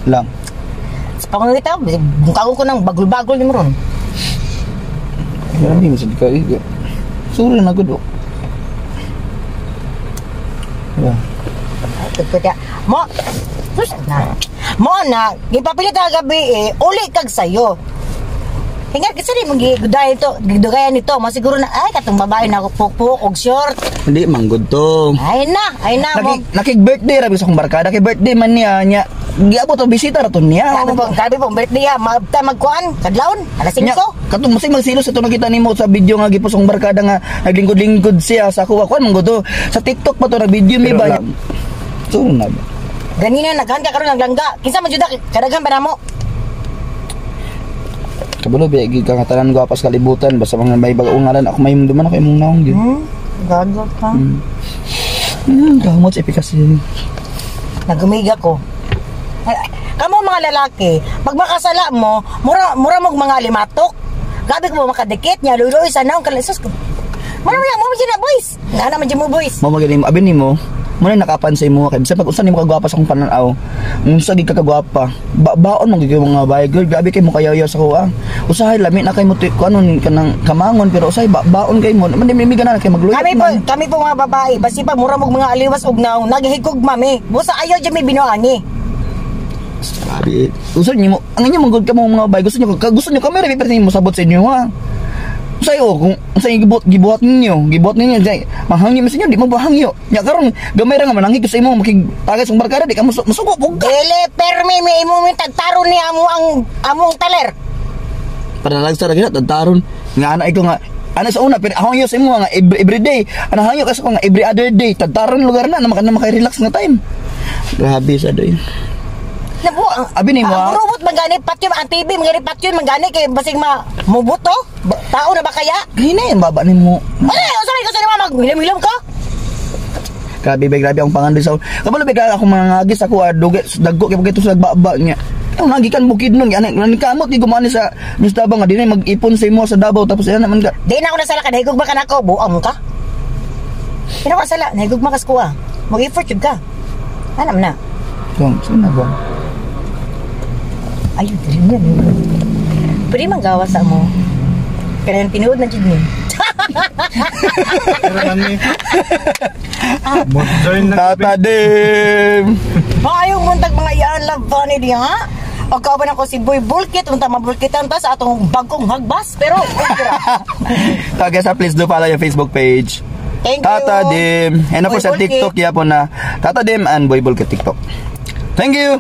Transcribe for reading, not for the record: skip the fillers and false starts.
lang. Sa pangangita, bungkago ko ng bagol-bagol ni mo ron. Hindi masad ka eh. Suri na gud. Yeah. Mo, sus na. Mo na, gipapilit ang gabi eh, uli kag sayo. Hingar kasi rin mong gidugayan nito. Masiguro na, ay, katong babae na pukpuk og short. Hindi, manggod to. Ay na mo. Nakig-birthday rabi sa kong barkada. Kay-birthday man niya. Giabot o bisita ra to niya. Sabi po, birthday niya. Magkuhan, kadlawon, alas 5. Katong masig magsilos ito nakita nimo sa video nga gipos kong barkada nga naglingkod-lingkod siya sa kuha. Kuan manggod to. Sa TikTok pa to nag-video mi ba? So na. Ganina naghan ka karon naglangga. Kinsa man jud kadaghan pa namo? Kabalo biya gid ka katanan gwapas kalibutan basta mga may bag-o ngalan ako may duman ako imong naong gyud. Gago ka. Kamot sa efikasy. Nagumiga ko. Kamo mga lalaki, pag makasala mo, mura mo mga limatok. Gabi ko mo makadikit niya, luloy sa naong kalisos ko. Mura mo yan, mo na boys. Nga naman dyan mo boys. Mo magaling mo, abin ni mo. Muna nakapansay mo kay bisag pag unsa nimo kagwapa sa akong pananaw. Unsa gid ka kagwapa. Baon man gid mga bahay girl, grabe kay mo kayaw sa kuha. Usahay lami na kay mo kuno kanang kamangon pero usahay baon kay mo. Man mi gana kay magluyot. Kami po mga babae, basi pa mura mo mga aliwas og naong naghigog mami. Busa ayaw dyan may binuangi. Sabi, gusto niyo mo, ang inyo manggod ka mga babae, gusto niyo kamera pero mo sabot sa inyo ha. Sayo kung sa gibuhat ninyo dai mahangyo mo sa inyo di mo bahangyo nya karon gamay ra nga manangig sa imo makigtagay sa barkada di ka masuko pug dele permi mi imo tagtaron ni among taler para lagsa ra gina tagtaron nga ana ikaw nga ana sa una pero hangyo sa imo nga every day ana hangyo ka sa nga every other day tagtaron lugar na makay-relax nga time grabe sa doy. Nabo, abi ni mo. Ang robot magani patyon ang TV magani patyon magani kay basig mubuto. Tao na ba kaya? Hina yan baba ni mo. Ano, sabi ko sa nimo maghilam-hilam ka? Grabe ang pangandoy sa. Kabalo bigla ako mga ngagis ako duge dagko kay pagito sa nagbaba niya. Ang nagikan bukid nun ani kamot ni gumani sa Davao nga dinay mag-ipon sa imo sa Davao tapos yan naman ka. Di na ako nasala ka nahigog ba kanako buang ka? Pero ka sala nahigog makas ko ah. Mag-effort jud ka. Ano na? Kung sino ba? Ayun, dili niya. Pwede manggawa sa mo. Kaya yung tinuod na dyan niya. Tata Dim! Ayong muntag mga iyan love funny diya ha? Pagkaban ako si Boy Bulkit, unta mabulkitan ta sa atong bagong hagbas. Pero, so guys, please do follow your Facebook page. Thank Tata you. Dim. And of course, sa TikTok, yapon na Tata Dim and Boy Bulkit TikTok. Thank you!